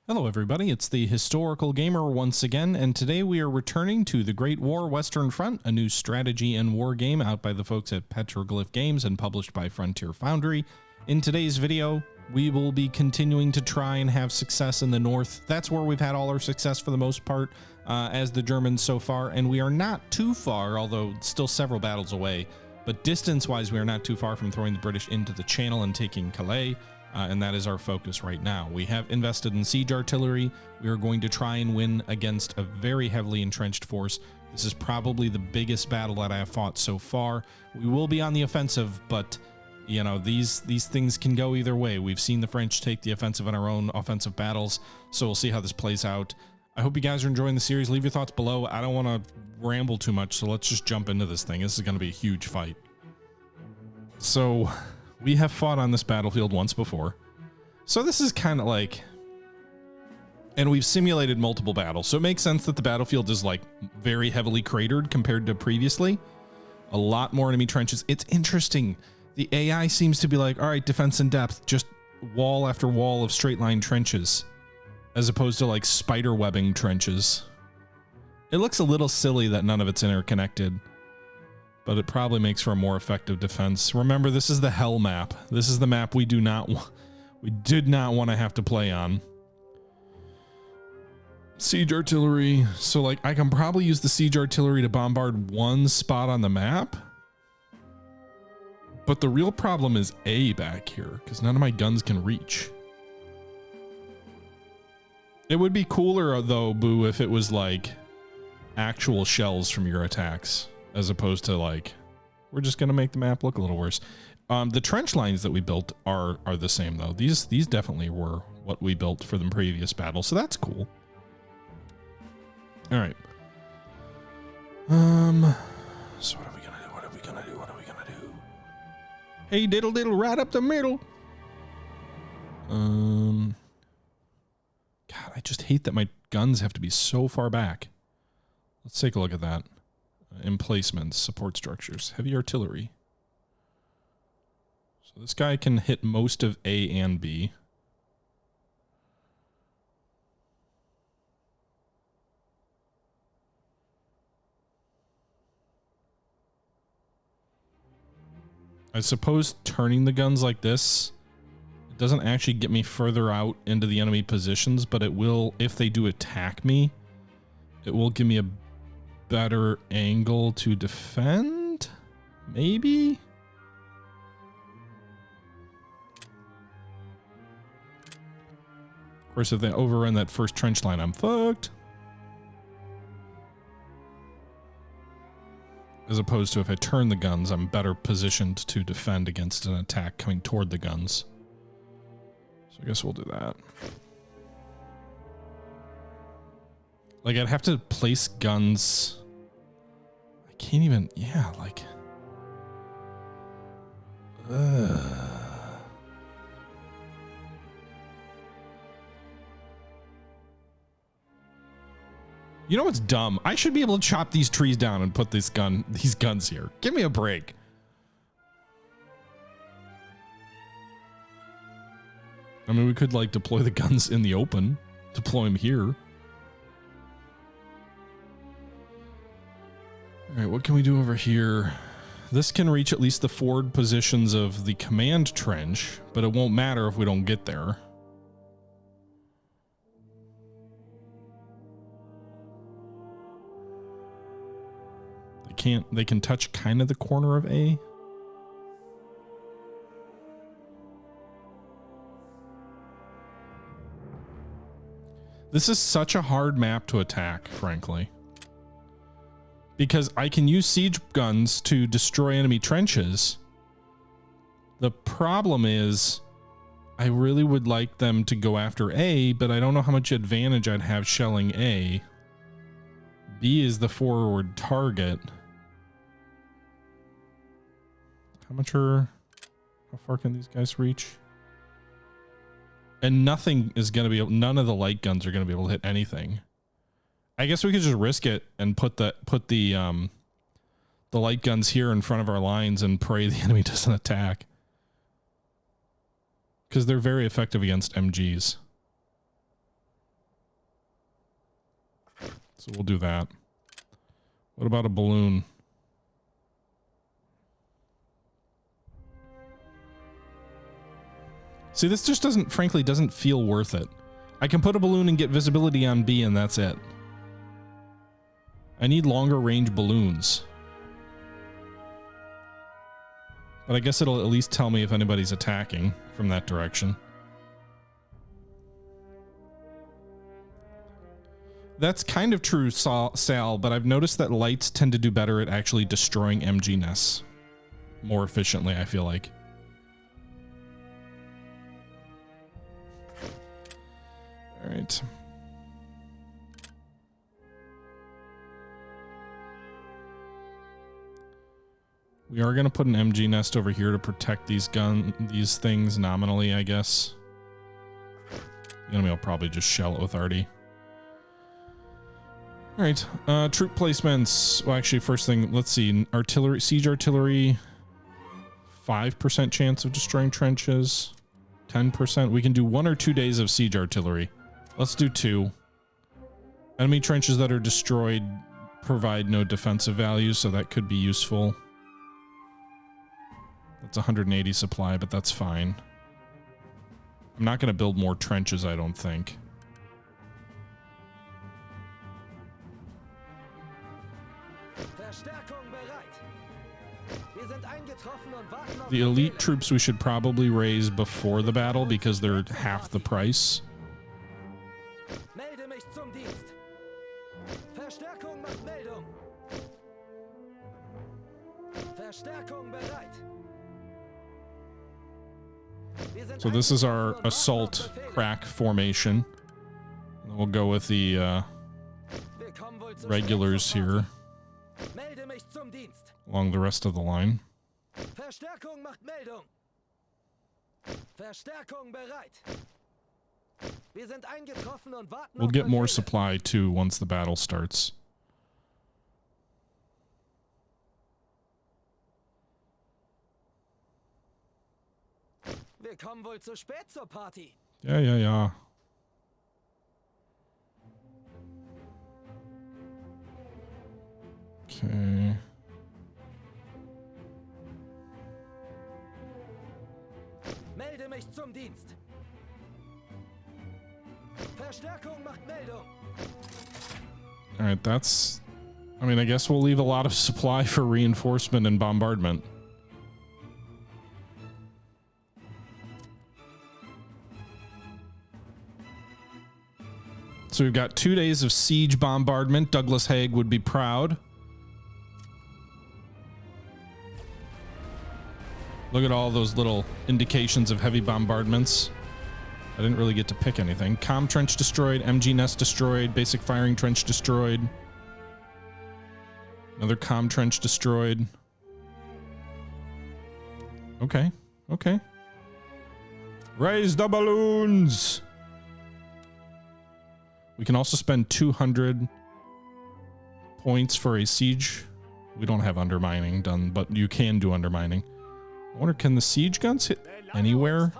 Hello everybody, it's the Historical Gamer once again, and today we are returning to the Great War Western Front, a new strategy and war game out by the folks at Petroglyph Games and published by Frontier Foundry. In today's video, we will be continuing to try and have success in the north. That's where we've had all our success for the most part, as the Germans so far, and we are not too far, although still several battles away, but distance-wise we are not too far from throwing the British into the Channel and taking Calais. And that is our focus right now. We have invested in siege artillery. We are going to try and win against a very heavily entrenched force. This is probably the biggest battle that I have fought so far. We will be on the offensive, but you know, these things can go either way. We've seen the French take the offensive in our own offensive battles, so we'll see how this plays out. I hope you guys are enjoying the series. Leave your thoughts below. I don't want to ramble too much, so let's just jump into this thing. This is going to be a huge fight. So we have fought on this battlefield once before. So this is kind of like, and we've simulated multiple battles. So it makes sense that the battlefield is like very heavily cratered compared to previously. A lot more enemy trenches. It's interesting. The AI seems to be like, all right, defense in depth, just wall after wall of straight line trenches, as opposed to like spider webbing trenches. It looks a little silly that none of it's interconnected, but it probably makes for a more effective defense. Remember, this is the hell map. This is the map we did not want to have to play on. Siege artillery. So like I can probably use the siege artillery to bombard one spot on the map. But the real problem is A back here, because none of my guns can reach. It would be cooler though, Boo, if it was like actual shells from your attacks, as opposed to like, we're just going to make the map look a little worse. The trench lines that we built are the same though. These definitely were what we built for the previous battle, so that's cool. All right. So what are we gonna do? What are we gonna do? What are we gonna do? Hey, diddle diddle, right up the middle. God, I just hate that my guns have to be so far back. Let's take a look at that. Emplacements, support structures, heavy artillery. So this guy can hit most of A and B. I suppose turning the guns like this, it doesn't actually get me further out into the enemy positions, but it will, if they do attack me, it will give me a better angle to defend, maybe? Of course, if they overrun that first trench line, I'm fucked. As opposed to if I turn the guns, I'm better positioned to defend against an attack coming toward the guns. So I guess we'll do that. Like, I'd have to place guns. I can't even, yeah, like. You know what's dumb? I should be able to chop these trees down and put these guns here. Give me a break. I mean, we could like deploy the guns in the open, deploy them here. All right, what can we do over here? This can reach at least the forward positions of the command trench, but it won't matter if we don't get there. They can touch kind of the corner of A. This is such a hard map to attack, frankly. Because I can use siege guns to destroy enemy trenches. The problem is, I really would like them to go after A, but I don't know how much advantage I'd have shelling A. B is the forward target. How far can these guys reach? And nothing is going to be able, none of the light guns are going to be able to hit anything. I guess we could just risk it and put the light guns here in front of our lines and pray the enemy doesn't attack. Because they're very effective against MGs. So we'll do that. What about a balloon? See, this just frankly doesn't feel worth it. I can put a balloon and get visibility on B and that's it. I need longer range balloons. But I guess it'll at least tell me if anybody's attacking from that direction. That's kind of true, Sal, but I've noticed that lights tend to do better at actually destroying MG nests more efficiently, I feel like. All right. We are going to put an MG nest over here to protect these things nominally, I guess. The enemy will probably just shell it with arty. All right, troop placements. Well, actually, first thing, let's see. Artillery, siege artillery, 5% chance of destroying trenches, 10%. We can do 1 or 2 days of siege artillery. Let's do 2. Enemy trenches that are destroyed provide no defensive value, so that could be useful. That's 180 supply, but that's fine. I'm not going to build more trenches, I don't think. The elite troops we should probably raise before the battle because they're half the price. So this is our assault crack formation. And we'll go with the regulars here along the rest of the line. Verstärkung macht Meldung. Verstärkung bereit. Wir sind eingetroffen und warten. We'll get more supply too once the battle starts. Wir kommen wohl zu spät zur Party. Ja. Okay. Melde mich zum Dienst. Verstärkung macht Meldung. All right, that's... I mean, I guess we'll leave a lot of supply for reinforcement and bombardment. So we've got 2 days of siege bombardment. Douglas Haig would be proud. Look at all those little indications of heavy bombardments. I didn't really get to pick anything. Comm trench destroyed, MG nest destroyed, basic firing trench destroyed. Another comm trench destroyed. Okay. Raise the balloons! We can also spend 200 points for a siege. We don't have undermining done, but you can do undermining. I wonder, can the siege guns hit anywhere?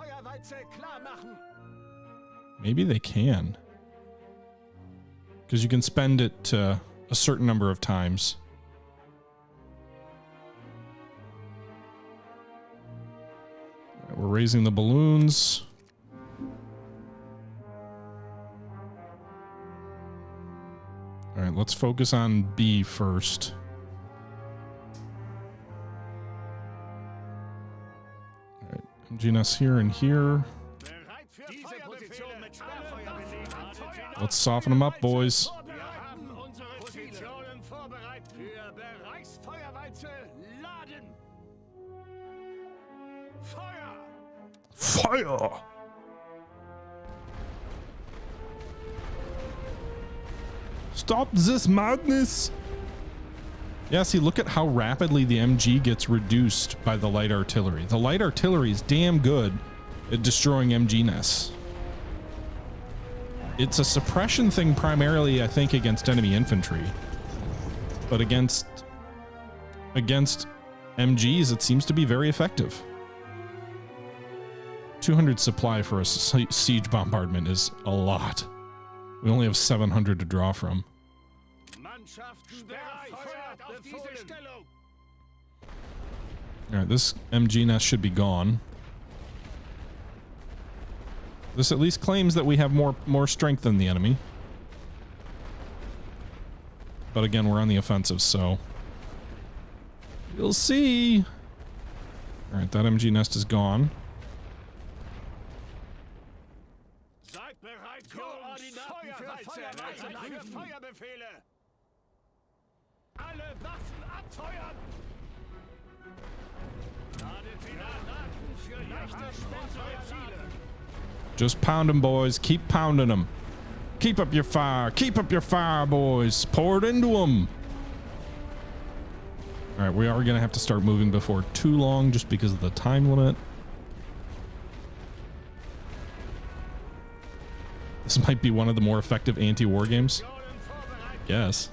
Maybe they can. Because you can spend it a certain number of times. All right, we're raising the balloons. All right, let's focus on B first. All right, MGNS here and here. Let's soften them up, boys. Fire! Stop this madness! Yeah, see, look at how rapidly the MG gets reduced by the light artillery. The light artillery is damn good at destroying MG nests. It's a suppression thing primarily, I think, against enemy infantry. But against MGs, it seems to be very effective. 200 supply for a siege bombardment is a lot. We only have 700 to draw from. Alright, this MG nest should be gone. This at least claims that we have more strength than the enemy. But again, we're on the offensive, so we'll see. Alright, that MG nest is gone. Just pound them, boys. Keep pounding them. Keep up your fire. Keep up your fire, boys. Pour it into them. All right, we are going to have to start moving before too long just because of the time limit. This might be one of the more effective anti-war games. Yes.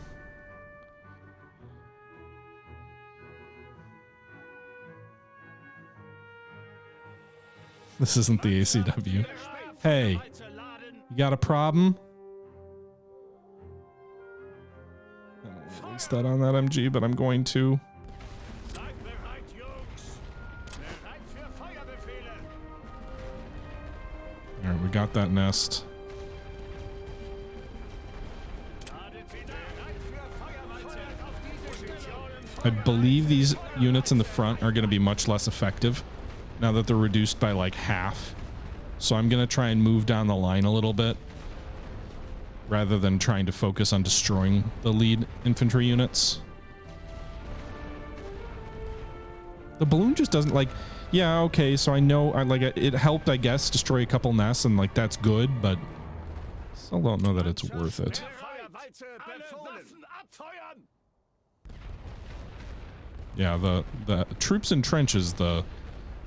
This isn't the ACW. Hey, you got a problem? I don't want to waste that on that MG, but I'm going to. Alright, we got that nest. I believe these units in the front are going to be much less effective now that they're reduced by like half. So I'm going to try and move down the line a little bit rather than trying to focus on destroying the lead infantry units. The balloon just doesn't like, yeah, okay, so I know it helped, I guess, destroy a couple nests and like that's good, but still don't know that it's worth it. Yeah, the troops in trenches, the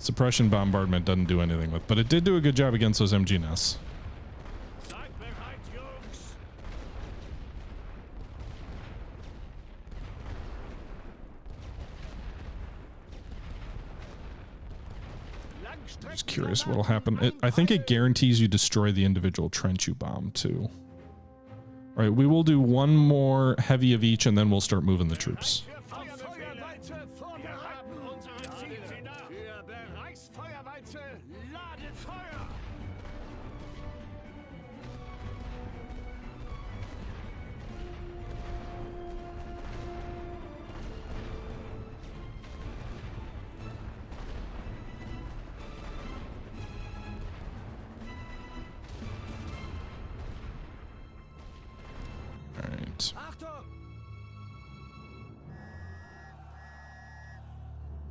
suppression bombardment doesn't do anything with, but it did do a good job against those MG nests. I'm just curious what'll happen. I think it guarantees you destroy the individual trench you bomb too. All right, we will do one more heavy of each and then we'll start moving the troops.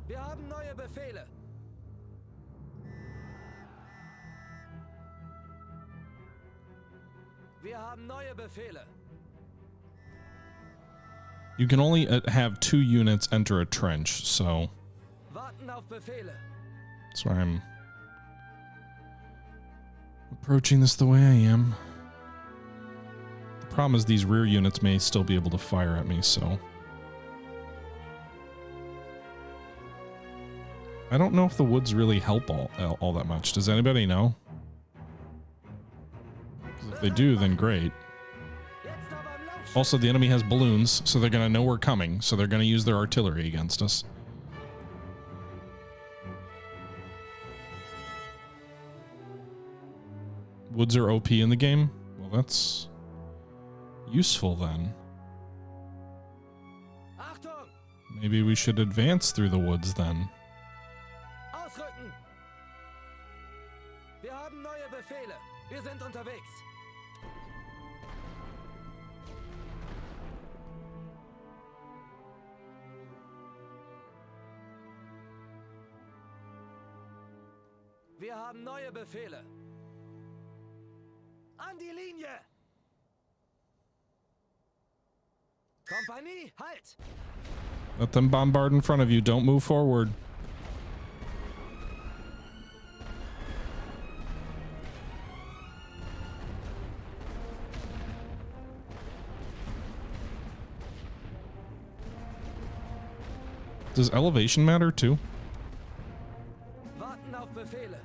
Wir haben neue Befehle. Wir haben neue Befehle. You can only have 2 units enter a trench, so Warten auf Befehle. that's why I'm approaching this the way I am. The problem is these rear units may still be able to fire at me, so I don't know if the woods really help all that much. Does anybody know? 'Cause if they do, then great. Also, the enemy has balloons, so they're going to know we're coming, so they're going to use their artillery against us. Woods are OP in the game? Well, that's useful then. Maybe we should advance through the woods then. Ausrücken! Wir haben neue Befehle. Wir sind unterwegs. Wir haben neue Befehle. An die Linie! Kompanie, halt! Let them bombard in front of you. Don't move forward. Does elevation matter too? Warten auf Befehle.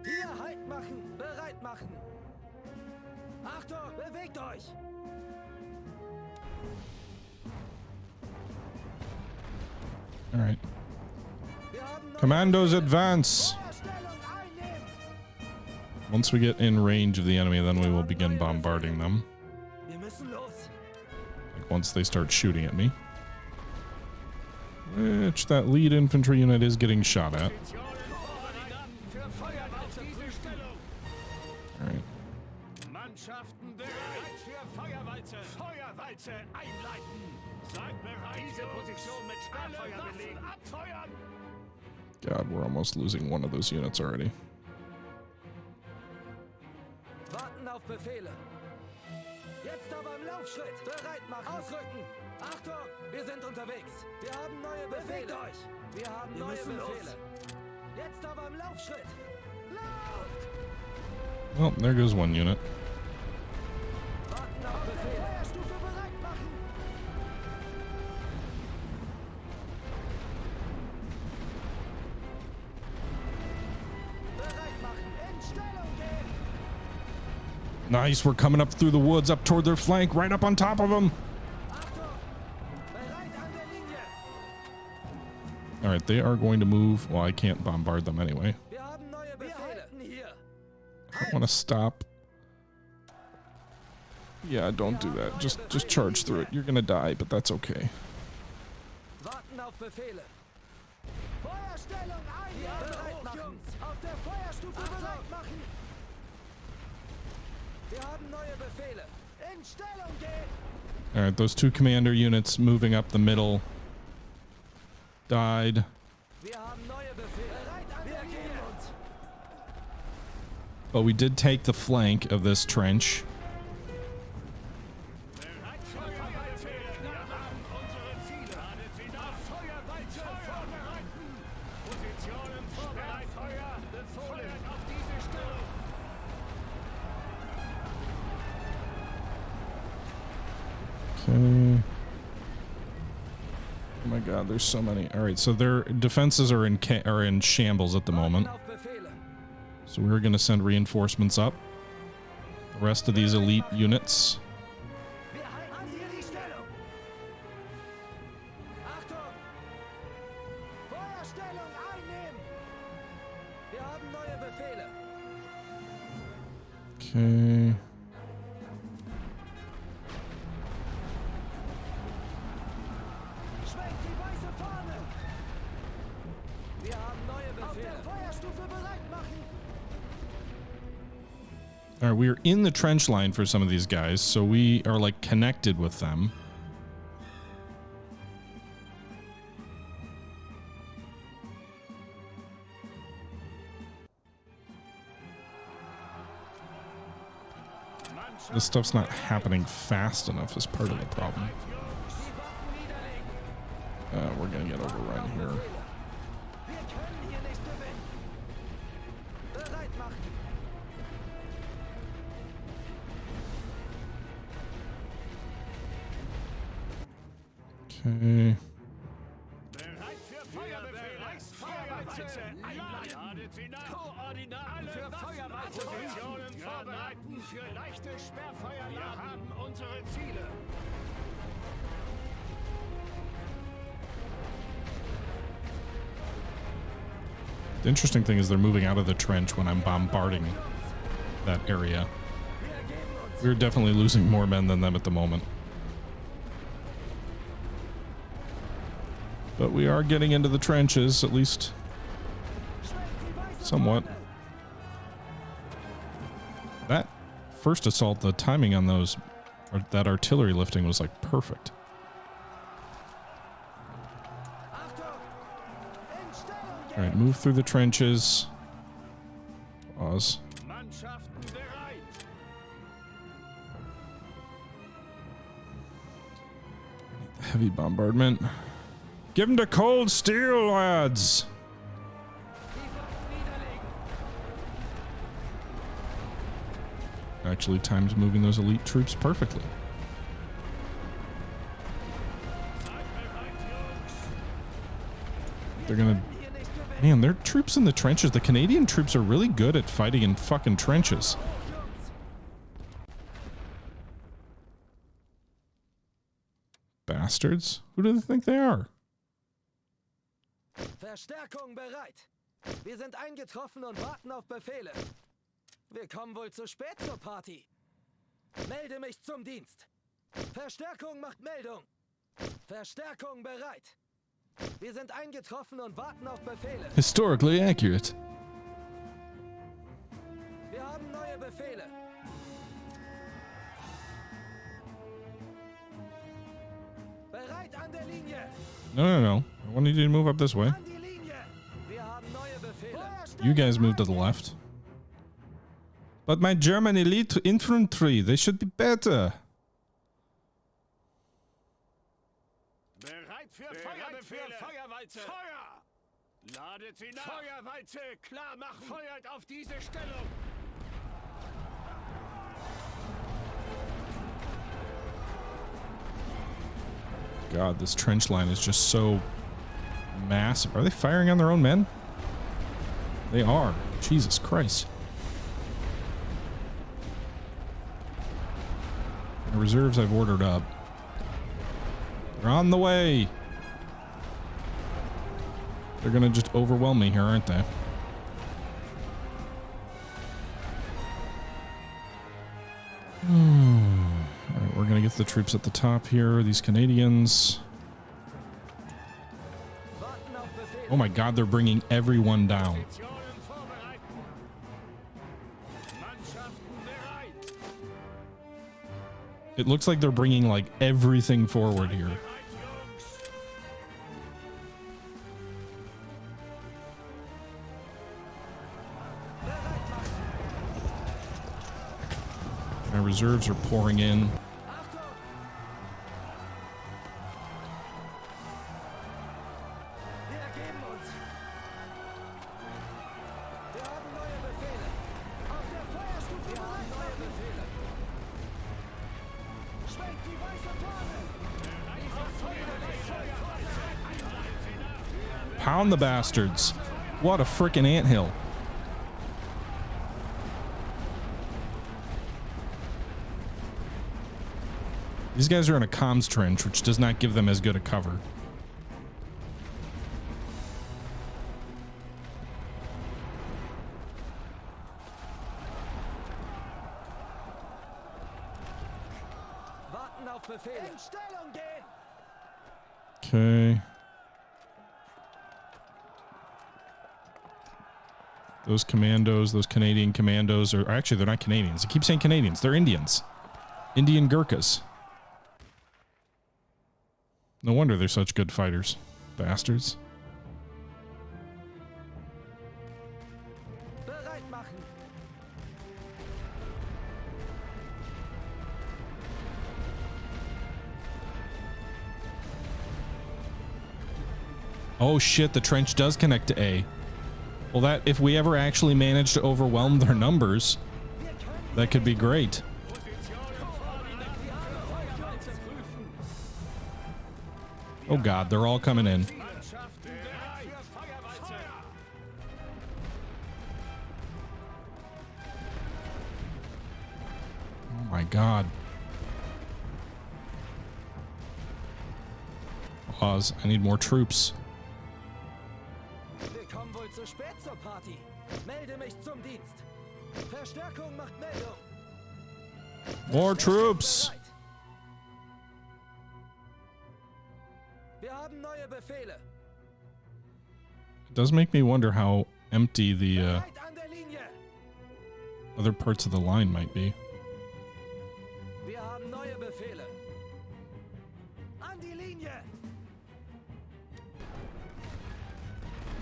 Hier Halt machen, bereit machen. Achtung, bewegt euch! All right. Wir haben neue Commandos advance. Feuerstellung einnehmen. Once we get in range of the enemy, then we will begin bombarding them. Wir müssen los. Like once they start shooting at me. Which that lead infantry unit is getting shot at. Alright. Mannschaften bereit für Feuerwalze. Feuerwalze einleiten. Seid bereit. Diese Position mit Sperrfeuer belegen. Abfeuern. God, we're almost losing one of those units already. Warten auf Befehle. Jetzt aber im Laufschritt. Bereit machen. Ausrücken. Achtung, wir sind unterwegs. Wir haben neue Befehle. Bewegt euch. Wir haben neue Befehle. Jetzt aber im Laufschritt. Lauft! Well, there goes one unit. Warten auf Befehle. Feuerstufe bereit machen. Bereit machen. In Stellung gehen. Nice, we're coming up through the woods, up toward their flank, right up on top of them. Achtung! Bereit an der Linie. Alright, they are going to move. Well, I can't bombard them anyway. Wir haben neue Befehle. Hier. I want to stop. Yeah, don't do that. Just charge through it. You're gonna die, but that's okay. Warten auf Befehle. Feuerstellung einnehmen. Bereit machen. Auf der Feuerstufe bereit machen. Wir haben neue Befehle. In Stellung gehen. Alright, those two commander units moving up the middle died. Wir haben neue Befehle. Bereit an der Linie. But we did take the flank of this trench. Bereit für Feuerbefehle. Wir haben unsere Ziele. Ladet sie nach. Feuerwalze vorbereiten. Positionen vorbereitet. Feuer befohlen auf diese Stellung. Okay. Oh my god, there's so many. Alright, so their defenses are in shambles at the moment. Warten auf Befehle. So we're gonna send reinforcements up. The rest of these elite units. Wir halten hier die Stellung. Achtung! Feuerstellung einnehmen. Wir haben neue Befehle. Okay. Schwenkt die weiße Fahne. Wir haben neue Befehle. Auf der Feuerstufe bereit machen. Alright, we are in the trench line for some of these guys, so we are like connected with them. This stuff's not happening fast enough is part of the problem. We're gonna get overrun here. Wir können hier nicht gewinnen. Bereit machen. Okay. Bereit für Feuerbefehle. Feuerwalze einleiten. Ladet sie nach. Koordinaten für Feuerwalze. Positionen vorbereiten für leichte Sperrfeuer. Wir haben unsere Ziele. The interesting thing is they're moving out of the trench when I'm bombarding that area. We're definitely losing more men than them at the moment. But we are getting into the trenches, at least somewhat. That first assault, the timing on those, or that artillery lifting was like perfect. All right, move through the trenches. Pause. Mannschaften bereit. Heavy bombardment. Give them to cold steel, lads. Actually times moving those elite troops perfectly. They're gonna... Man, their troops in the trenches. The Canadian troops are really good at fighting in fucking trenches. Bastards. Who do they think they are? Verstärkung bereit. Wir sind eingetroffen und warten auf Befehle. Wir kommen wohl zu spät zur Party. Melde mich zum Dienst. Verstärkung macht Meldung. Verstärkung bereit. Wir sind eingetroffen und warten auf Befehle. Historically accurate. Wir haben neue Befehle. Bereit an der Linie. No. I want you to move up this way. An die Linie. Wir haben neue Befehle. You guys move to the left. But my German elite infantry, they should be better. Bereit für Feuerbefehle. Feuerwalze. Feuer! Ladet sie nach. Feuerwalze, klar machen. Feuert auf diese Stellung. God, this trench line is just so massive. Are they firing on their own men? They are. Jesus Christ. The reserves I've ordered up. They're on the way. They're gonna just overwhelm me here, aren't they? Alright, we're gonna get the troops at the top here, these Canadians. Oh my god, they're bringing everyone down. It looks like they're bringing like everything forward here. My reserves are pouring in. Pound the bastards. What a frickin' anthill. These guys are in a comms trench, which does not give them as good a cover. Okay. Those commandos, those Canadian commandos are actually, they're not Canadians. I keep saying Canadians. They're Indians. Indian Gurkhas. No wonder they're such good fighters. Bastards. Oh shit, the trench does connect to A. Well, that, if we ever actually manage to overwhelm their numbers, that could be great. Oh god, they're all coming in. Oh my god. Pause. I need more troops. More troops. It does make me wonder how empty the other parts of the line might be.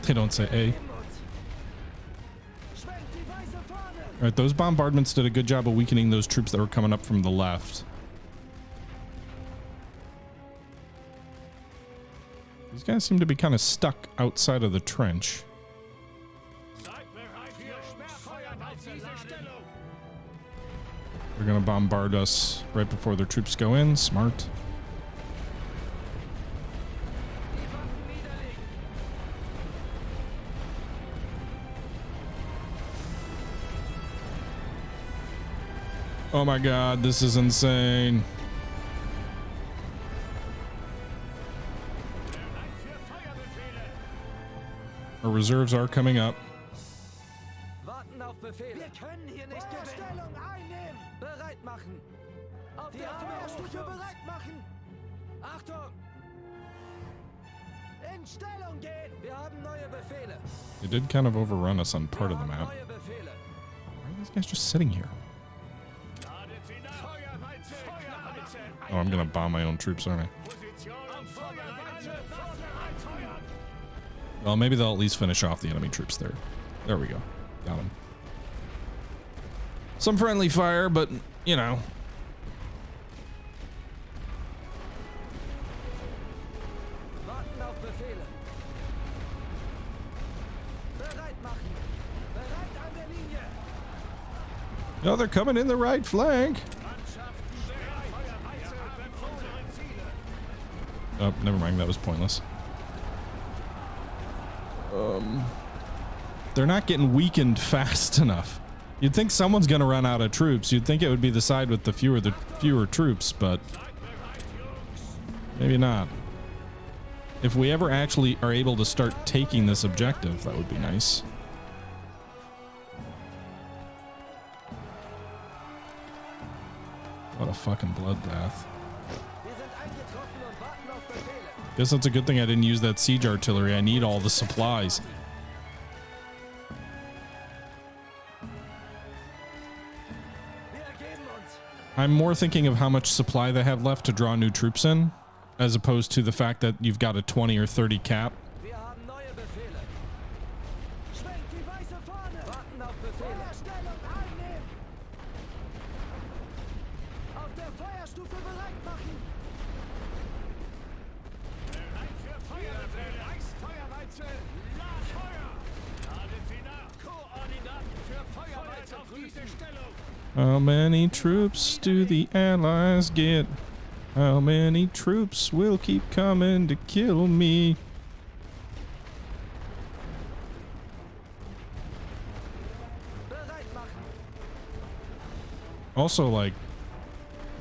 They don't say A. Alright, those bombardments did a good job of weakening those troops that were coming up from the left. These guys seem to be kind of stuck outside of the trench. They're going to bombard us right before their troops go in. Smart. Oh my god, this is insane. Our reserves are coming up. Warten auf Befehle. Wir können hier nicht Stellung einnehmen. Bereit machen. Auf die Feuerstufe bereit machen. Achtung! In Stellung gehen. Wir haben neue Befehle. They did kind of overrun us on part of the map. Neue Befehle. Why are these guys just sitting here? Oh, I'm gonna bomb my own troops, aren't I? Well, maybe they'll at least finish off the enemy troops there. There we go. Got him. Some friendly fire, but, you know. Warten auf Befehle. Bereit machen. Bereit an der Linie. No, they're coming in the right flank. Oh, never mind. That was pointless. They're not getting weakened fast enough. You'd think someone's going to run out of troops. You'd think it would be the side with the fewer troops, but maybe not. If we ever actually are able to start taking this objective, that would be nice. What a fucking bloodbath. Guess that's a good thing I didn't use that siege artillery. I need all the supplies. I'm more thinking of how much supply they have left to draw new troops in, as opposed to the fact that you've got a 20 or 30 cap. How many troops do the Allies get? How many troops will keep coming to kill me? Also, like,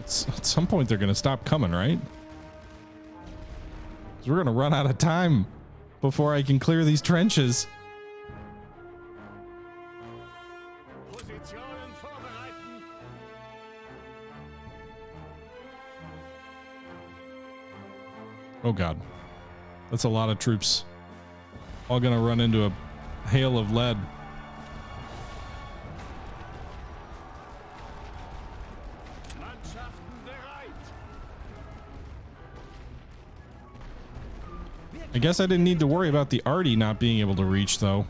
at some point they're gonna stop coming, right? 'Cause we're gonna run out of time before I can clear these trenches. Oh god, that's a lot of troops, all gonna run into a hail of lead. I guess I didn't need to worry about the arty not being able to reach though.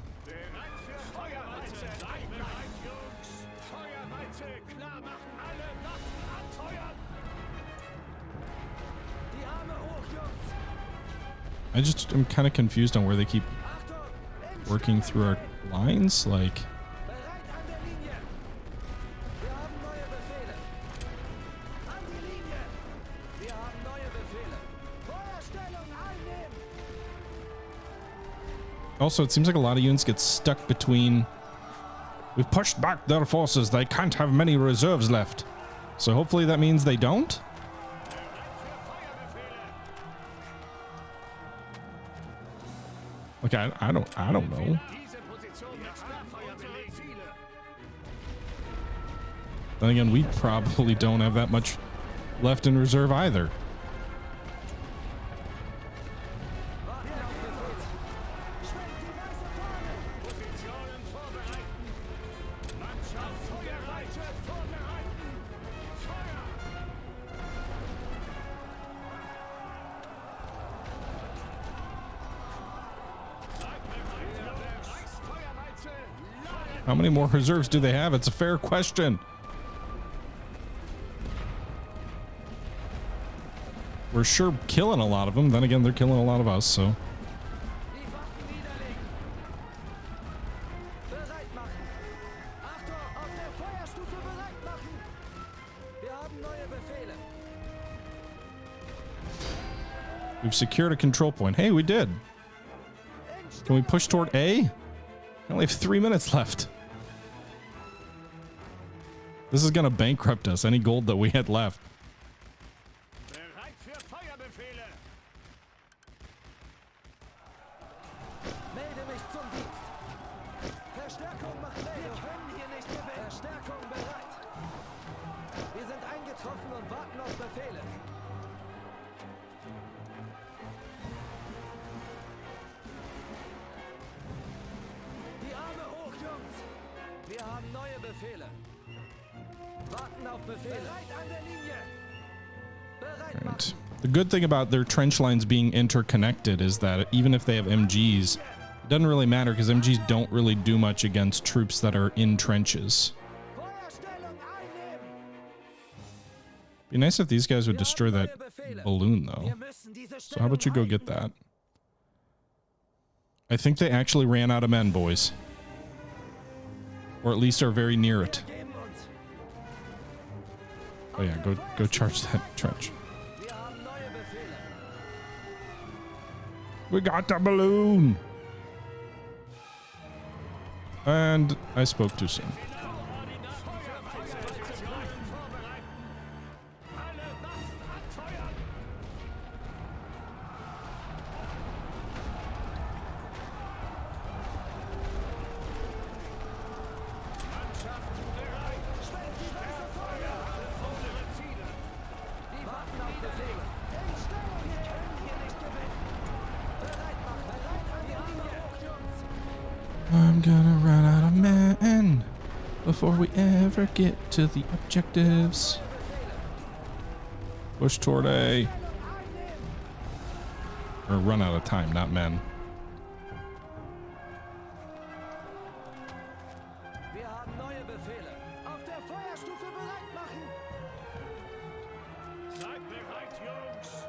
I'm kind of confused on where they keep working through our lines, like. Also, it seems like a lot of units get stuck between. We've pushed back their forces. They can't have many reserves left. So hopefully that means they don't. Okay, I don't know. Then again, we probably don't have that much left in reserve either. How many more reserves do they have? It's a fair question. We're sure killing a lot of them. Then again, they're killing a lot of us, so. We've secured a control point. Hey, we did. Can we push toward A? I only have 3 minutes left. This is gonna bankrupt us, any gold that we had left. getroffen und warten auf Befehle. Die Arme hoch, Jungs! Wir haben neue Befehle. Warten auf Befehle. Bereit an der Linie! Bereit machen! Right. The good thing about their trench lines being interconnected is that even if they have MGs, it doesn't really matter because MGs don't really do much against troops that are in trenches. Feuerstellung einnehmen! Be nice if these guys would destroy that balloon, though. Wir müssen diese So how about you go get that? I think they actually ran out of men, boys. Or at least are very near it. geben uns. Oh yeah, go charge that trench. Wir haben neue Befehle. We got the balloon! And I spoke too soon. Die warten auf Befehle. In Stellung! Wir können hier nicht gewinnen. Bereit machen! Bereit an die Arme hoch, Jungs! I'm gonna run out of men before we ever get to the objectives. Push toward A. Or run out of time, not men. Wir haben neue Befehle. Auf der Feuerstufe bereit machen! Seid bereit, Jungs!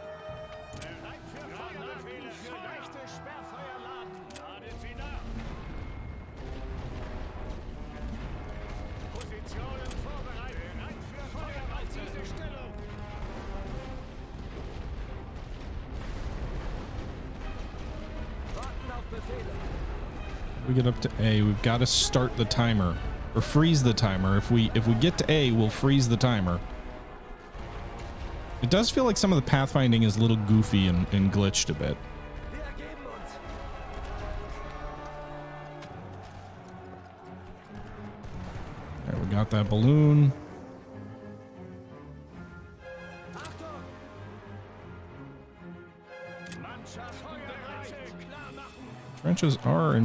Bereit für Feuerbefehle für leichte Sperrfeuerladen. Ladet sie nach! Positionen vorbereitet. Bereit für Feuer auf diese Stellung. Warten auf Befehle. We get up to A, we've got to start the timer. Or freeze the timer. If we get to A, we'll freeze the timer. It does feel like some of the pathfinding is a little goofy and glitched a bit. Wir ergeben uns. Alright, we got that balloon. Achtung! Mannschaften bereit. Klar machen. Trenches are,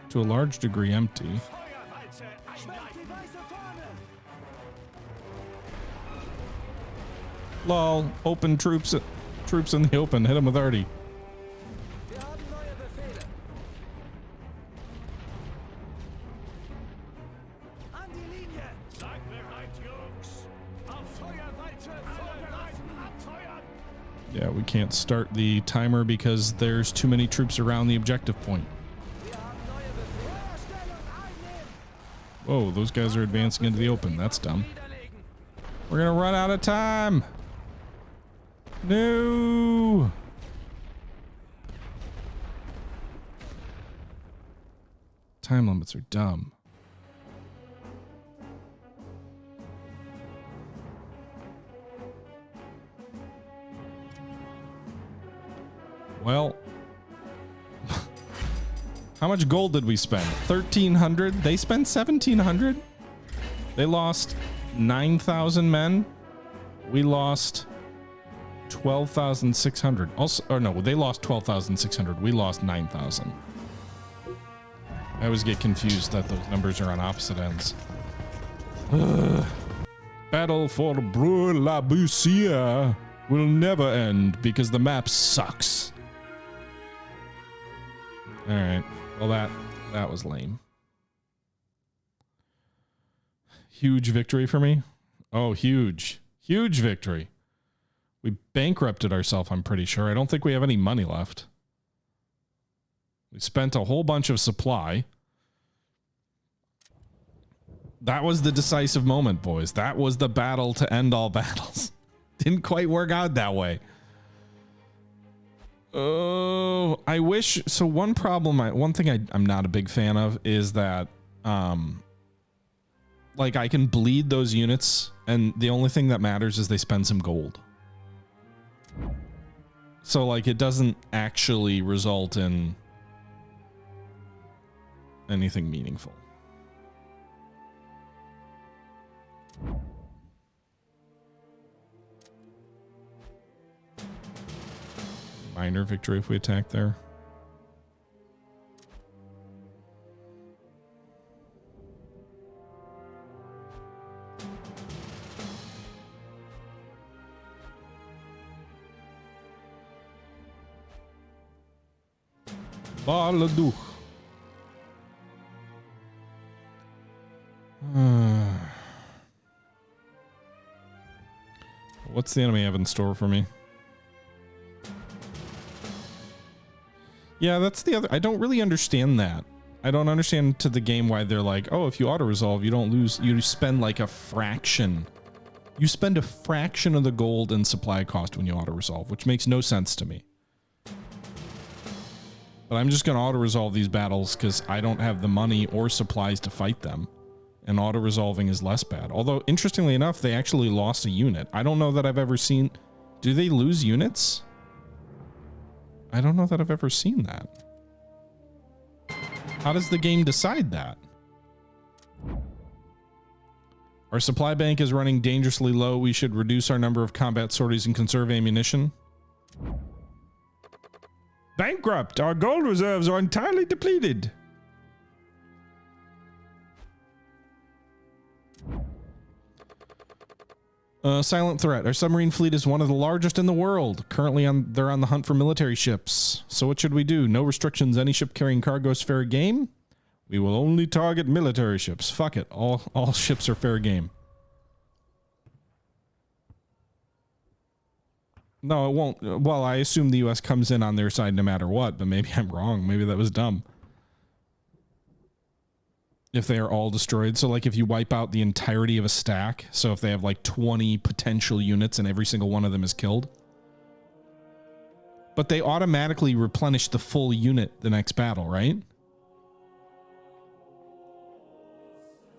to a large degree, empty. Feuerwalze Schwenkt einleiten. die weiße Fahne! Lol, open troops in the open. Hit them with arty. Wir haben neue Befehle. An die Linie! Seid bereit, Jungs. Auf Feuerwalze vorbereiten. Abfeuern. Yeah, we can't start the timer because there's too many troops around the objective point. Wir haben neue Befehle. Feuerstellung einnehmen! Whoa, those guys are advancing into the open. That's dumb. Niederlegen! We're gonna run out of time. No. Time limits are dumb. Well, how much gold did we spend? 1,300. They spent 1,700. They lost 9,000 men. We lost 12,600. Also, or no, they lost 12,600. We lost 9,000. I always get confused that those numbers are on opposite ends. Battle for Brûle-la-Bussière will never end because the map sucks. All right. Well, that was lame. Huge victory for me. Oh, huge victory. We bankrupted ourselves, I'm pretty sure. I don't think we have any money left. We spent a whole bunch of supply. That was the decisive moment, boys. That was the battle to end all battles. Didn't quite work out that way. Oh, I wish. So one thing I'm not a big fan of is that, like, I can bleed those units, and the only thing that matters is they spend some gold. So, like, it doesn't actually result in anything meaningful. Minor victory if we attack there. Baladuch. What's the enemy have in store for me? Yeah, that's the other. I don't really understand that. I don't understand to the game why they're like, oh, if you auto-resolve, you don't lose. You spend like a fraction. You spend a fraction of the gold and supply cost when you auto-resolve, which makes no sense to me. But I'm just going to auto-resolve these battles because I don't have the money or supplies to fight them. And auto-resolving is less bad. Although, interestingly enough, they actually lost a unit. I don't know that I've ever seen... Do they lose units? I don't know that I've ever seen that. How does the game decide that? Our supply bank is running dangerously low. We should reduce our number of combat sorties and conserve ammunition. Bankrupt! Our gold reserves are entirely depleted. Silent threat. Our submarine fleet is one of the largest in the world. Currently, they're on the hunt for military ships. So what should we do? No restrictions. Any ship carrying cargo is fair game. We will only target military ships. Fuck it. All ships are fair game. No, it won't. Well, I assume the U.S. comes in on their side no matter what, but maybe I'm wrong. Maybe that was dumb. If they are all destroyed. So like if you wipe out the entirety of a stack, so if they have like 20 potential units and every single one of them is killed. But they automatically replenish the full unit the next battle, right?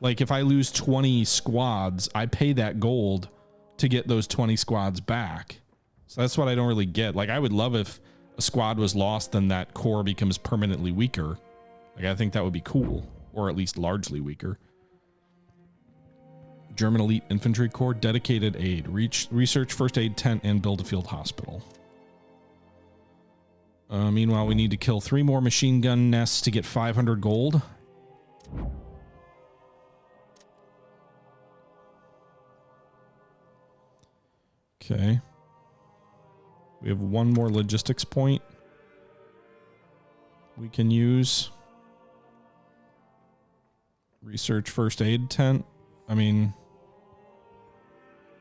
Like if I lose 20 squads, I pay that gold to get those 20 squads back. So that's what I don't really get. Like I would love if a squad was lost, then that core becomes permanently weaker. Like I think that would be cool. Or at least largely weaker. German elite infantry corps, dedicated aid, research first aid tent, and build a field hospital. Meanwhile, we need to kill 3 more machine gun nests to get 500 gold. Okay. We have 1 more logistics point we can use. Research first aid tent. I mean,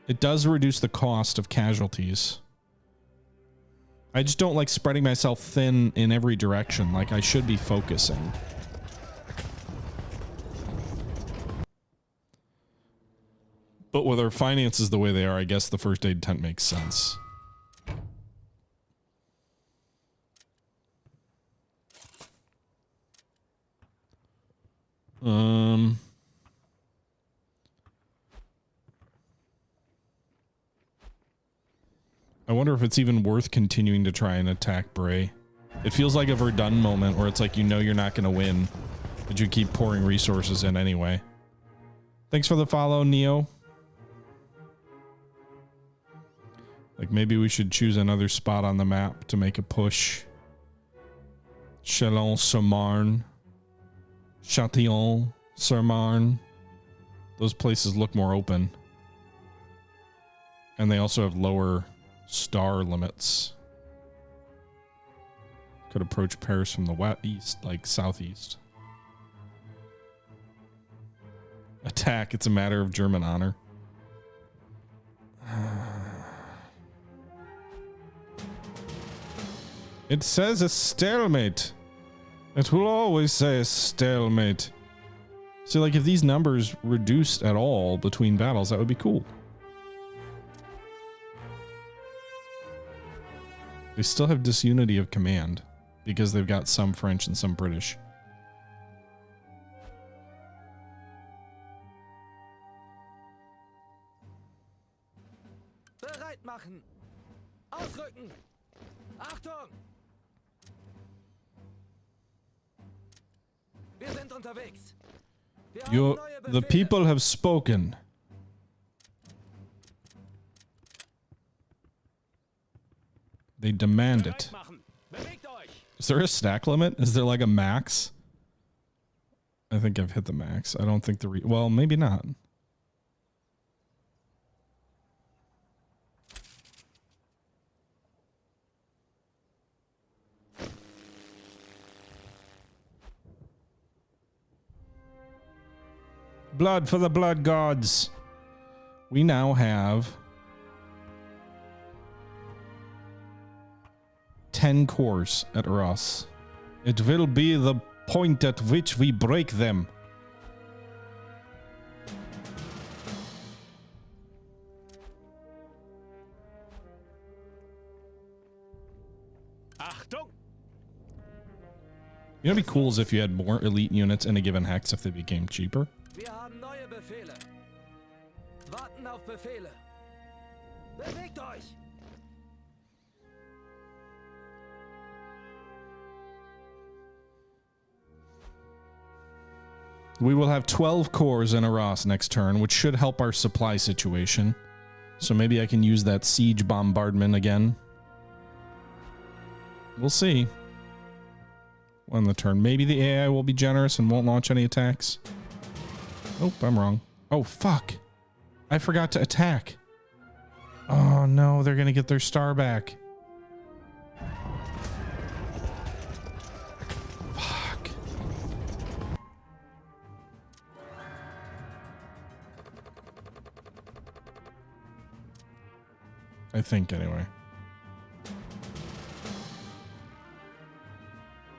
it does reduce the cost of casualties. I just don't like spreading myself thin in every direction. Like I should be focusing. But with our finances the way they are, I guess the first aid tent makes sense. I wonder if it's even worth continuing to try and attack Bray. It feels like a Verdun moment where it's like you know you're not going to win, but you keep pouring resources in anyway. Thanks for the follow, Neo. Like maybe we should choose another spot on the map to make a push. Chalon-sur-Marne. Châtillon-sur-Marne. Those places look more open. And they also have lower star limits. Could approach Paris from the west, east, like southeast. Attack, it's a matter of German honor. It says a stalemate. It will always say a stalemate. So like if these numbers reduced at all between battles, that would be cool. They still have disunity of command because they've got some French and some British. Bereit machen. Ausrücken. Achtung. Wir sind unterwegs. Wir haben neue The Befehle. people have spoken. They demand it. Bereit machen. Is there a stack limit? Is there like a max? I think I've hit the max. I don't think the well, maybe not. Blood for the blood gods. We now have 10 cores at Ross. It will be the point at which we break them. Achtung! You know, it'd be cool is if you had more elite units in a given hex if they became cheaper. Wir haben neue Befehle. Warten auf Befehle. Bewegt euch! We will have 12 cores in Arras next turn, which should help our supply situation. So maybe I can use that siege bombardment again. We'll see. On the turn. Maybe the AI will be generous and won't launch any attacks. Oh, I'm wrong. Oh, fuck. I forgot to attack. Oh, no. They're going to get their star back. Fuck. I think, anyway.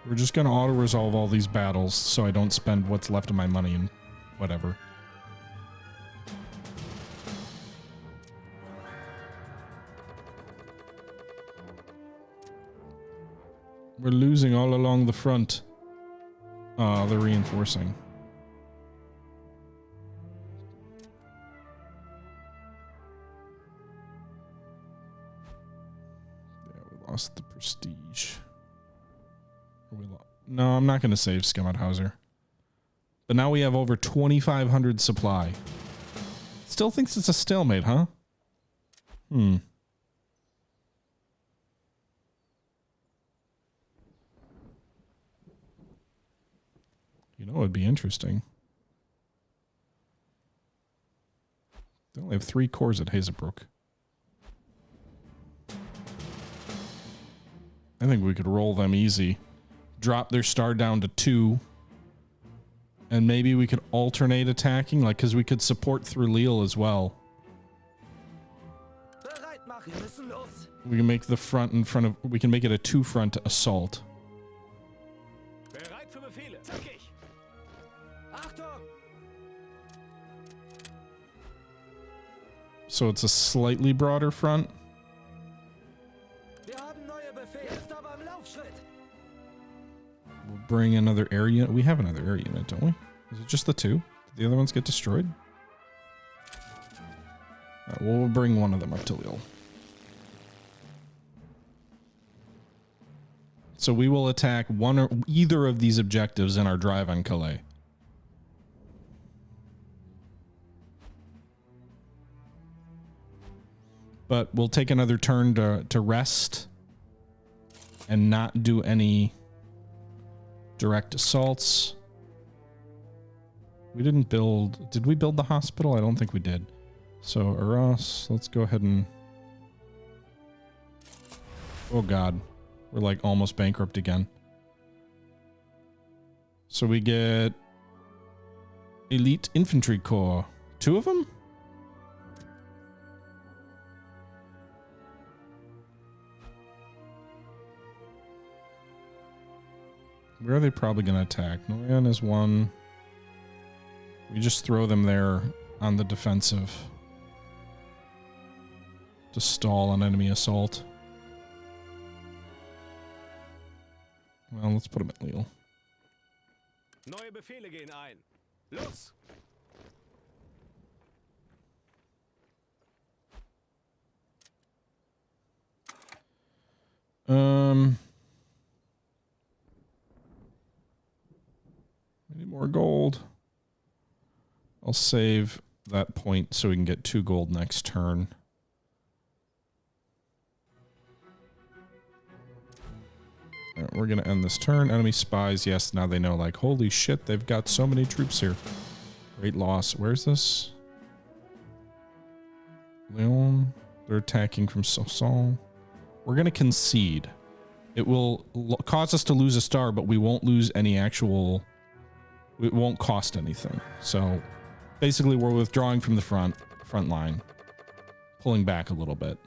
We're just going to auto-resolve all these battles so I don't spend what's left of my money and whatever. We're losing all along the front. Oh, they're reinforcing. Yeah, we lost the prestige. No, I'm not going to save Skemethauser. But now we have over 2,500 supply. Still thinks it's a stalemate, huh? You know, it would be interesting. They only have 3 cores at Hazebrook. I think we could roll them easy. Drop their star down to 2. And maybe we could alternate attacking, like, because we could support through Lille as well. We can make the front in front of... We can make it a 2-front assault. So it's a slightly broader front. We'll bring another air unit. We have another air unit, don't we? Is it just the 2? Did the other ones get destroyed? Alright, well, we'll bring one of them up to Lille. So we will attack one or either of these objectives in our drive on Calais. But we'll take another turn to rest and not do any direct assaults. We didn't build... Did we build the hospital? I don't think we did. So, Arras, let's go ahead and... Oh, God. We're, like, almost bankrupt again. So we get... Elite Infantry Corps. 2 of them? Where are they probably going to attack? Noyan is 1. We just throw them there on the defensive to stall an enemy assault. Well, let's put them at Lille. Neue Befehle gehen ein. Los! Any more gold? I'll save that point so we can get 2 gold next turn. Alright, we're gonna end this turn. Enemy spies. Yes, now they know, like, holy shit, they've got so many troops here. Great loss. Where's this? Leon. They're attacking from Soissons. We're gonna concede. It will cause us to lose a star, but we won't lose any actual... It won't cost anything. So, basically, we're withdrawing from the front line. Pulling back a little bit.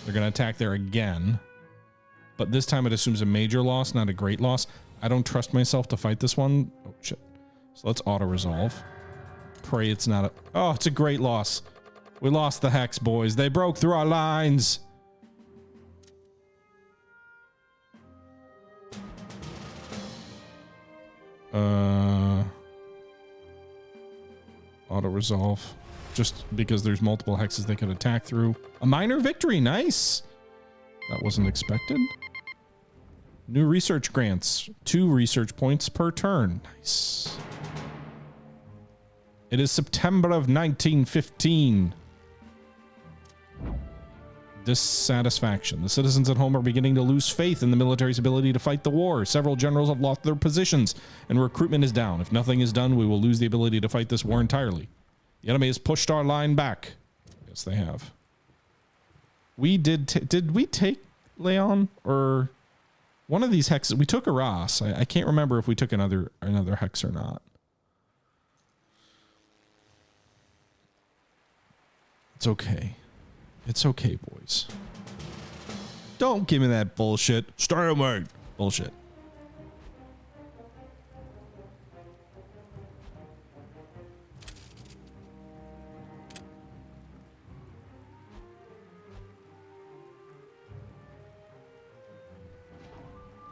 They're going to attack there again. But this time it assumes a major loss, not a great loss. I don't trust myself to fight this one. Oh, shit. So let's auto-resolve. Pray it's not a... Oh, it's a great loss. We lost the Hex, boys. They broke through our lines. Auto-resolve. Just because there's multiple hexes they could attack through. A minor victory. Nice. That wasn't expected. New research grants. 2 research points per turn. Nice. It is September of 1915. Dissatisfaction. The citizens at home are beginning to lose faith in the military's ability to fight the war. Several generals have lost their positions and recruitment is down. If nothing is done, we will lose the ability to fight this war entirely. The enemy has pushed our line back. Yes, they have. We did we take Leon or one of these hexes? We took Arras. I can't remember if we took another hex or not. It's okay. It's okay, boys. Don't give me that bullshit. Stalemate. Bullshit.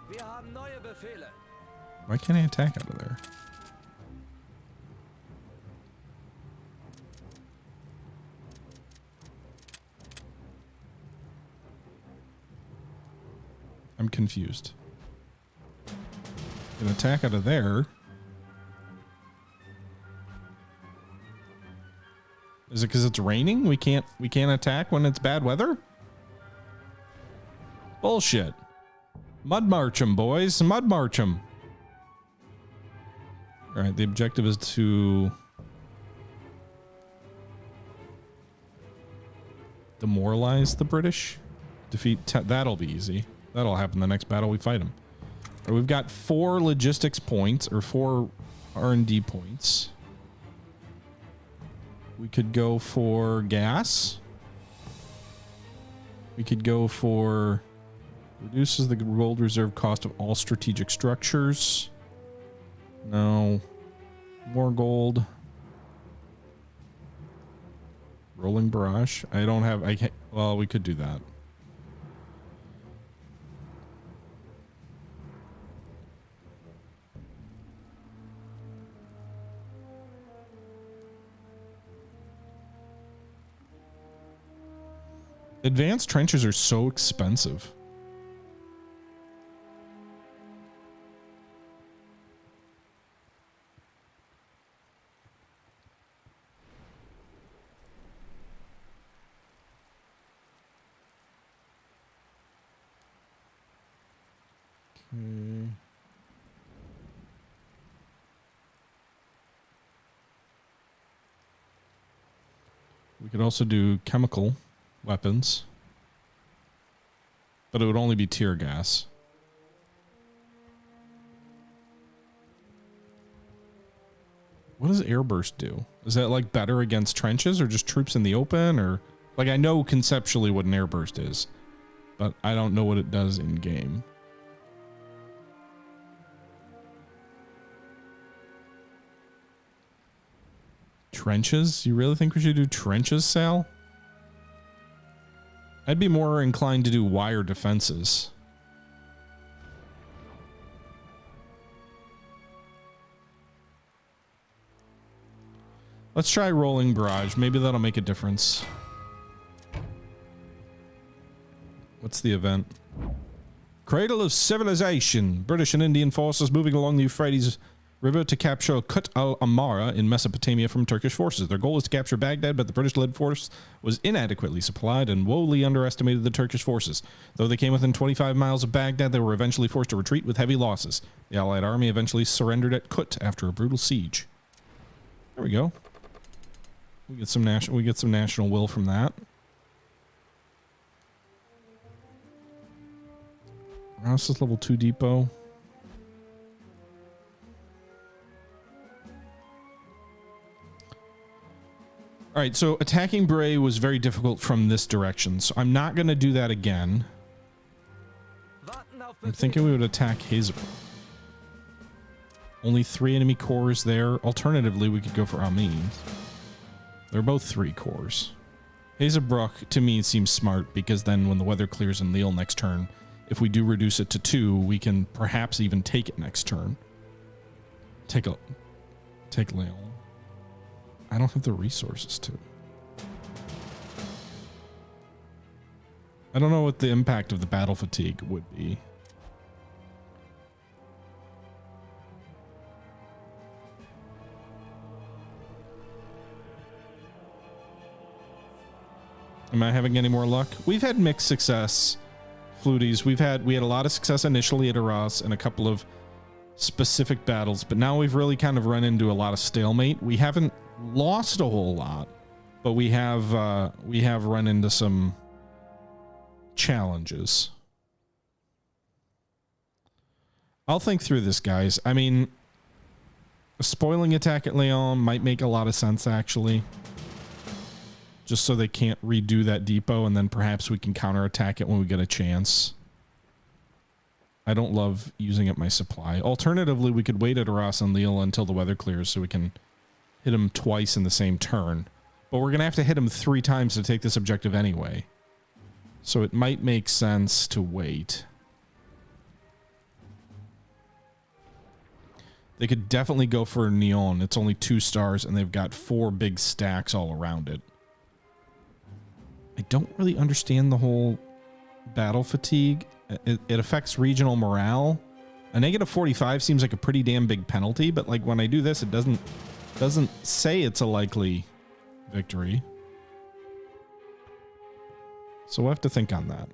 Wir haben neue Befehle. Why can't I attack out of there? I'm confused. An attack out of there. Is it because it's raining? We can't attack when it's bad weather? Bullshit. Mud march 'em, boys. Mud march 'em. All right, the objective is to demoralize the British. Defeat. That'll be easy. That'll happen the next battle we fight them. Right, we've got 4 logistics points or 4 R&D points. We could go for gas. We could go for reduces the gold reserve cost of all strategic structures. No. More gold. Rolling barrage. I don't have. I can't. Well, we could do that. Advanced trenches are so expensive. Okay. We could also do chemical weapons, but it would only be tear gas. What does airburst do? Is that like better against trenches or just troops in the open? Or like, I know conceptually what an airburst is, but I don't know what it does in game. Trenches? You really think we should do trenches, Sal? I'd be more inclined to do wire defenses. Let's try rolling barrage. Maybe that'll make a difference. What's the event? Cradle of Civilization. British and Indian forces moving along the Euphrates River to capture Kut al-Amara in Mesopotamia from Turkish forces. Their goal was to capture Baghdad, but the British-led force was inadequately supplied and woefully underestimated the Turkish forces. Though they came within 25 miles of Baghdad, they were eventually forced to retreat with heavy losses. The Allied army eventually surrendered at Kut after a brutal siege. There we go. We get some national will from that. Rouse is level 2 depot. All right, so attacking Bray was very difficult from this direction, so I'm not going to do that again. I'm thinking we would attack his. Only 3 enemy cores there. Alternatively, we could go for armies. They're both 3 cores. Hazebrook, to me, seems smart, because then when the weather clears in Lille next turn, if we do reduce it to 2, we can perhaps even take it next turn. Take Lille. I don't have the resources to. I don't know what the impact of the battle fatigue would be. Am I having any more luck? We've had mixed success, Fluties. We had a lot of success initially at Arras and a couple of specific battles, but now we've really kind of run into a lot of stalemate. We haven't lost a whole lot, but we have run into some challenges. I'll think through this, guys. I mean, a spoiling attack at Lyon might make a lot of sense, actually. Just so they can't redo that depot, and then perhaps we can counterattack it when we get a chance. I don't love using up my supply. Alternatively, we could wait at Arras and Lille until the weather clears so we can hit him twice in the same turn. But we're going to have to hit him 3 times to take this objective anyway. So it might make sense to wait. They could definitely go for Neon. It's only 2 stars, and they've got 4 big stacks all around it. I don't really understand the whole battle fatigue. It affects regional morale. A negative 45 seems like a pretty damn big penalty, but like when I do this, it doesn't say it's a likely victory. So we'll have to think on that.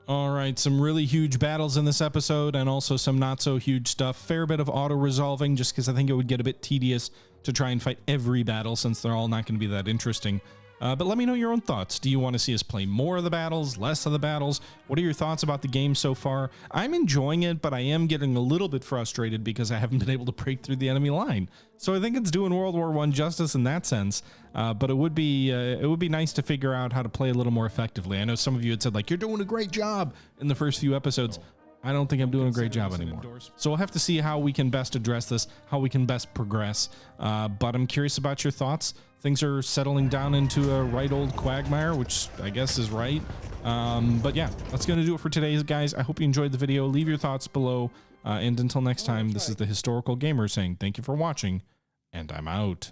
All right, some really huge battles in this episode, and also some not so huge stuff. Fair bit of auto-resolving, just because I think it would get a bit tedious to try and fight every battle, since they're all not going to be that interesting. But let me know your own thoughts. Do you want to see us play more of the battles, less of the battles? What are your thoughts about the game so far? I'm enjoying it, but I am getting a little bit frustrated because I haven't been able to break through the enemy line. So I think it's doing World War I justice in that sense. But it would be nice to figure out how to play a little more effectively. I know some of you had said, like, you're doing a great job in the first few episodes. I don't think I'm doing a great job anymore. So we'll have to see how we can best address this, how we can best progress. But I'm curious about your thoughts. Things are settling down into a right old quagmire, which I guess is right. But yeah, that's going to do it for today, guys. I hope you enjoyed the video. Leave your thoughts below. And until next time, this is the Historical Gamer saying thank you for watching, and I'm out.